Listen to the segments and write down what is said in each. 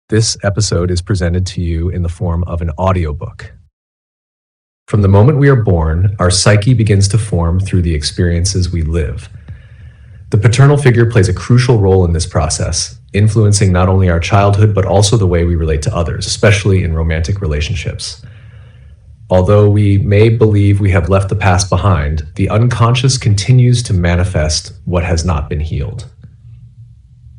This episode is presented to you in the form of an audiobook. From the moment we are born, our psyche begins to form through the experiences we live. The paternal figure plays a crucial role in this process, influencing not only our childhood but also the way we relate to others, especially in romantic relationships. Although we may believe we have left the past behind, the unconscious continues to manifest what has not been healed.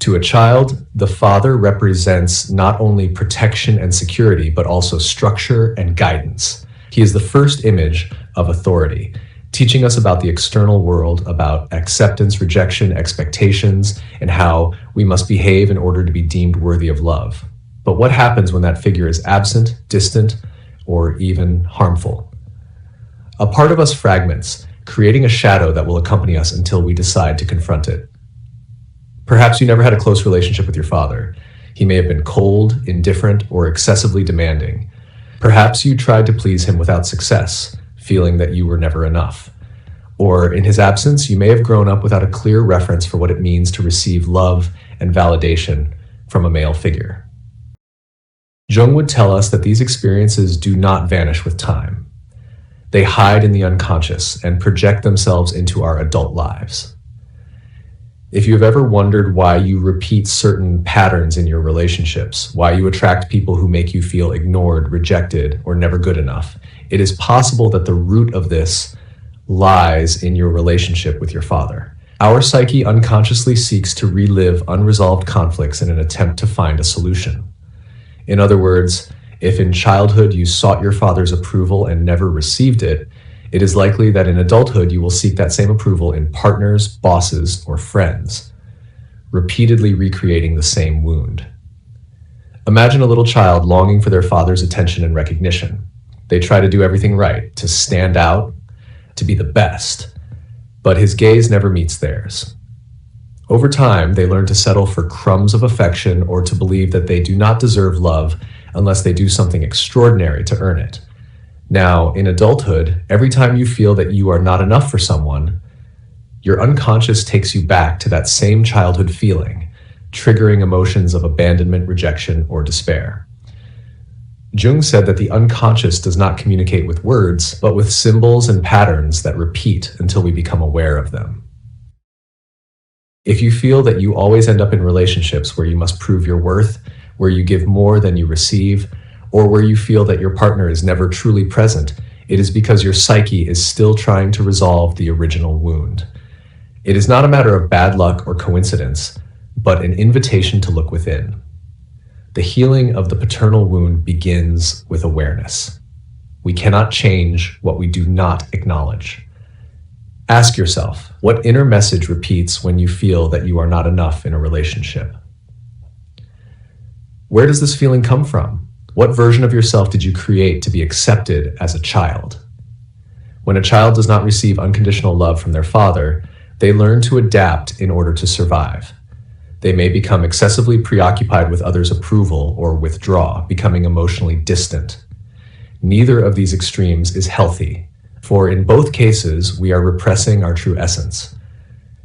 To a child, the father represents not only protection and security, but also structure and guidance. He is the first image of authority, teaching us about the external world, about acceptance, rejection, expectations, and how we must behave in order to be deemed worthy of love. But what happens when that figure is absent, distant, or even harmful? A part of us fragments, creating a shadow that will accompany us until we decide to confront it. Perhaps you never had a close relationship with your father. He may have been cold, indifferent, or excessively demanding. Perhaps you tried to please him without success, feeling that you were never enough. Or in his absence, you may have grown up without a clear reference for what it means to receive love and validation from a male figure. Jung would tell us that these experiences do not vanish with time. They hide in the unconscious and project themselves into our adult lives. If you've ever wondered why you repeat certain patterns in your relationships, why you attract people who make you feel ignored, rejected, or never good enough, it is possible that the root of this lies in your relationship with your father. Our psyche unconsciously seeks to relive unresolved conflicts in an attempt to find a solution. In other words, if in childhood you sought your father's approval and never received it, it is likely that in adulthood you will seek that same approval in partners, bosses, or friends, repeatedly recreating the same wound. Imagine a little child longing for their father's attention and recognition. They try to do everything right, to stand out, to be the best, but his gaze never meets theirs. Over time, they learn to settle for crumbs of affection or to believe that they do not deserve love unless they do something extraordinary to earn it. Now, in adulthood, every time you feel that you are not enough for someone, your unconscious takes you back to that same childhood feeling, triggering emotions of abandonment, rejection, or despair. Jung said that the unconscious does not communicate with words, but with symbols and patterns that repeat until we become aware of them. If you feel that you always end up in relationships where you must prove your worth, where you give more than you receive, or where you feel that your partner is never truly present, it is because your psyche is still trying to resolve the original wound. It is not a matter of bad luck or coincidence, but an invitation to look within. The healing of the paternal wound begins with awareness. We cannot change what we do not acknowledge. Ask yourself, what inner message repeats when you feel that you are not enough in a relationship? Where does this feeling come from? What version of yourself did you create to be accepted as a child? When a child does not receive unconditional love from their father, they learn to adapt in order to survive. They may become excessively preoccupied with others' approval or withdraw, becoming emotionally distant. Neither of these extremes is healthy, for in both cases, we are repressing our true essence.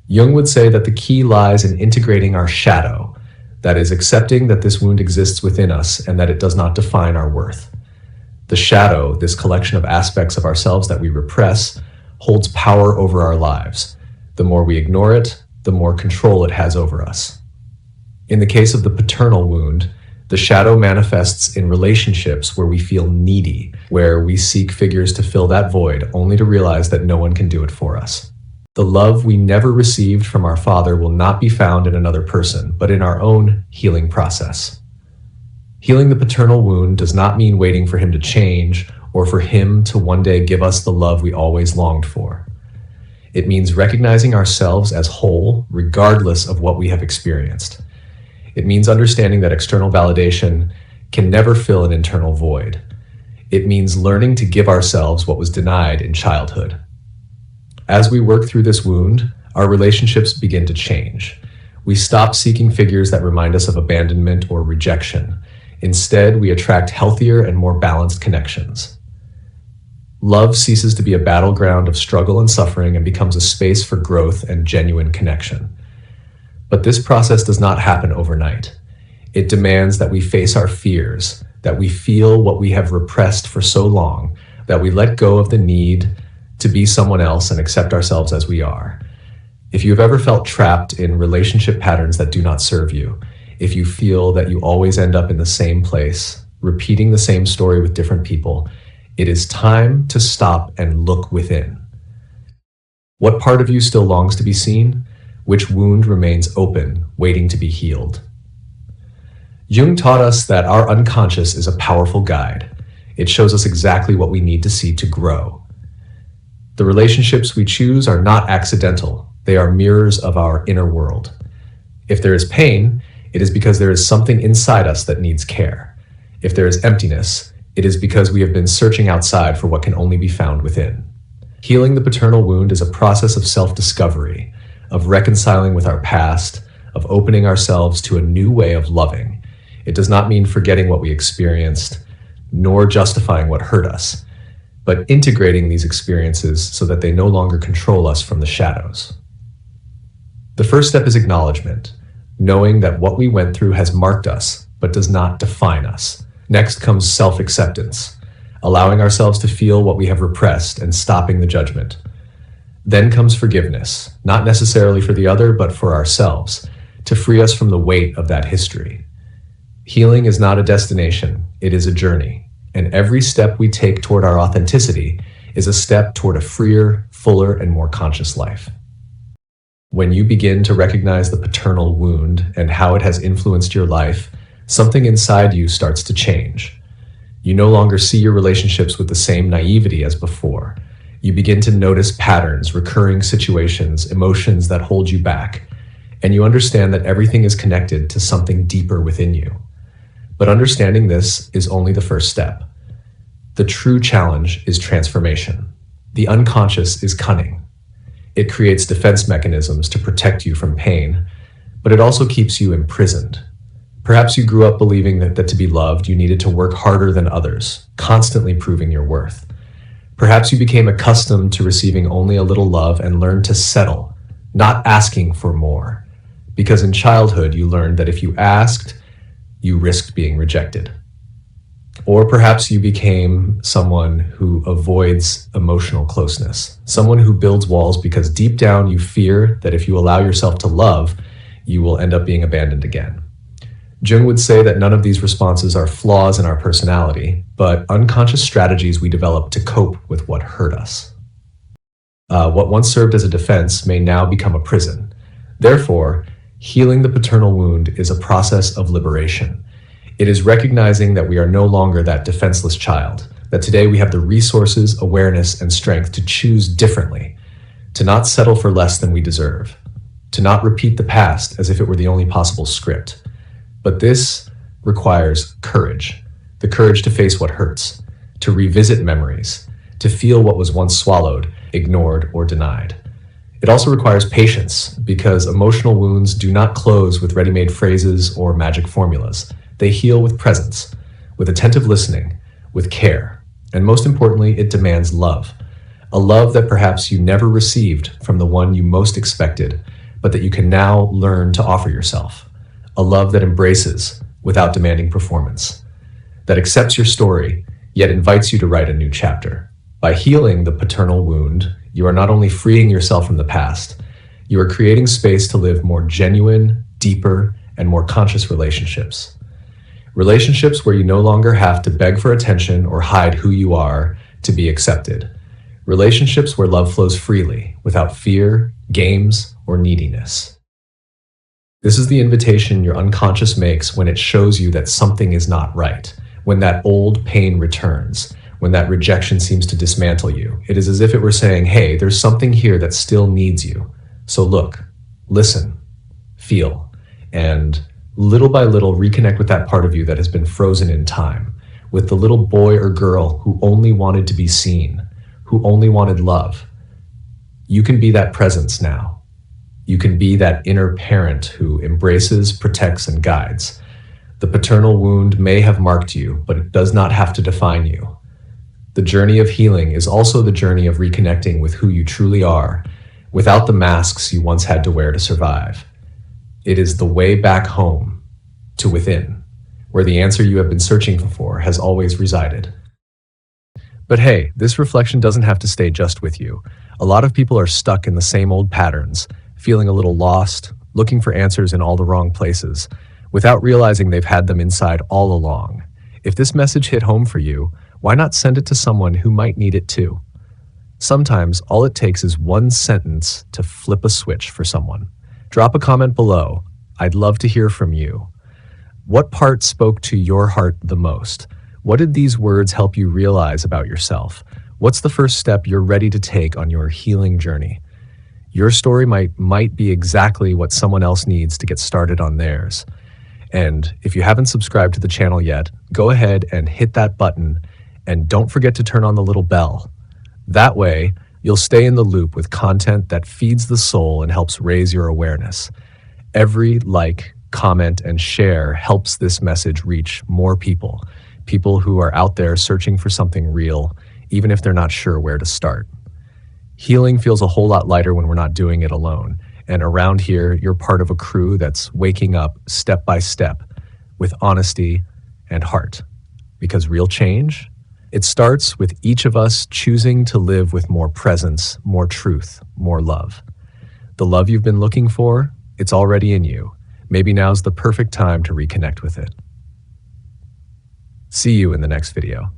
Jung would say that the key lies in integrating our shadow, that is, accepting that this wound exists within us and that it does not define our worth. The shadow, this collection of aspects of ourselves that we repress, holds power over our lives. The more we ignore it, the more control it has over us. In the case of the paternal wound, the shadow manifests in relationships where we feel needy, where we seek figures to fill that void, only to realize that no one can do it for us. The love we never received from our father will not be found in another person, but in our own healing process. Healing the paternal wound does not mean waiting for him to change or for him to one day give us the love we always longed for. It means recognizing ourselves as whole, regardless of what we have experienced. It means understanding that external validation can never fill an internal void. It means learning to give ourselves what was denied in childhood. As we work through this wound, our relationships begin to change. We stop seeking figures that remind us of abandonment or rejection. Instead, we attract healthier and more balanced connections. Love ceases to be a battleground of struggle and suffering and becomes a space for growth and genuine connection. But this process does not happen overnight. It demands that we face our fears, that we feel what we have repressed for so long, that we let go of the need to be someone else and accept ourselves as we are. If you've ever felt trapped in relationship patterns that do not serve you, if you feel that you always end up in the same place, repeating the same story with different people, it is time to stop and look within. What part of you still longs to be seen? Which wound remains open, waiting to be healed? Jung taught us that our unconscious is a powerful guide. It shows us exactly what we need to see to grow. The relationships we choose are not accidental. They are mirrors of our inner world. If there is pain, it is because there is something inside us that needs care. If there is emptiness, it is because we have been searching outside for what can only be found within. Healing the paternal wound is a process of self-discovery, of reconciling with our past, of opening ourselves to a new way of loving. It does not mean forgetting what we experienced, nor justifying what hurt us, but integrating these experiences so that they no longer control us from the shadows. The first step is acknowledgement, knowing that what we went through has marked us, but does not define us. Next comes self-acceptance, allowing ourselves to feel what we have repressed and stopping the judgment. Then comes forgiveness, not necessarily for the other, but for ourselves, to free us from the weight of that history. Healing is not a destination, it is a journey, and every step we take toward our authenticity is a step toward a freer, fuller, and more conscious life. When you begin to recognize the paternal wound and how it has influenced your life, something inside you starts to change. You no longer see your relationships with the same naivety as before. You begin to notice patterns, recurring situations, emotions that hold you back, and you understand that everything is connected to something deeper within you. But understanding this is only the first step. The true challenge is transformation. The unconscious is cunning. It creates defense mechanisms to protect you from pain, but it also keeps you imprisoned. Perhaps you grew up believing that to be loved, you needed to work harder than others, constantly proving your worth. Perhaps you became accustomed to receiving only a little love and learned to settle, not asking for more, because in childhood you learned that if you asked, you risked being rejected. Or perhaps you became someone who avoids emotional closeness, someone who builds walls because deep down you fear that if you allow yourself to love, you will end up being abandoned again. Jung would say that none of these responses are flaws in our personality, but unconscious strategies we develop to cope with what hurt us. What once served as a defense may now become a prison. Therefore, healing the paternal wound is a process of liberation. It is recognizing that we are no longer that defenseless child, that today we have the resources, awareness, and strength to choose differently, to not settle for less than we deserve, to not repeat the past as if it were the only possible script. But this requires courage, the courage to face what hurts, to revisit memories, to feel what was once swallowed, ignored, or denied. It also requires patience, because emotional wounds do not close with ready-made phrases or magic formulas. They heal with presence, with attentive listening, with care, and most importantly, it demands love. A love that perhaps you never received from the one you most expected, but that you can now learn to offer yourself. A love that embraces without demanding performance, that accepts your story, yet invites you to write a new chapter. By healing the paternal wound, you are not only freeing yourself from the past, you are creating space to live more genuine, deeper, and more conscious relationships. Relationships where you no longer have to beg for attention or hide who you are to be accepted. Relationships where love flows freely, without fear, games, or neediness. This is the invitation your unconscious makes when it shows you that something is not right, when that old pain returns, when that rejection seems to dismantle you. It is as if it were saying, hey, there's something here that still needs you. So look, listen, feel, and little by little reconnect with that part of you that has been frozen in time, with the little boy or girl who only wanted to be seen, who only wanted love. You can be that presence now. You can be that inner parent who embraces, protects, and guides. The paternal wound may have marked you, but it does not have to define you. The journey of healing is also the journey of reconnecting with who you truly are, without the masks you once had to wear to survive. It is the way back home, to within, where the answer you have been searching for has always resided. But hey, this reflection doesn't have to stay just with you. A lot of people are stuck in the same old patterns, feeling a little lost, looking for answers in all the wrong places, without realizing they've had them inside all along. If this message hit home for you, why not send it to someone who might need it too? Sometimes all it takes is one sentence to flip a switch for someone. Drop a comment below. I'd love to hear from you. What part spoke to your heart the most? What did these words help you realize about yourself? What's the first step you're ready to take on your healing journey? Your story might be exactly what someone else needs to get started on theirs. And if you haven't subscribed to the channel yet, go ahead and hit that button, and don't forget to turn on the little bell. That way, you'll stay in the loop with content that feeds the soul and helps raise your awareness. Every like, comment, and share helps this message reach more people who are out there searching for something real, even if they're not sure where to start. Healing feels a whole lot lighter when we're not doing it alone. And around here, you're part of a crew that's waking up step by step with honesty and heart. Because real change, it starts with each of us choosing to live with more presence, more truth, more love. The love you've been looking for, it's already in you. Maybe now's the perfect time to reconnect with it. See you in the next video.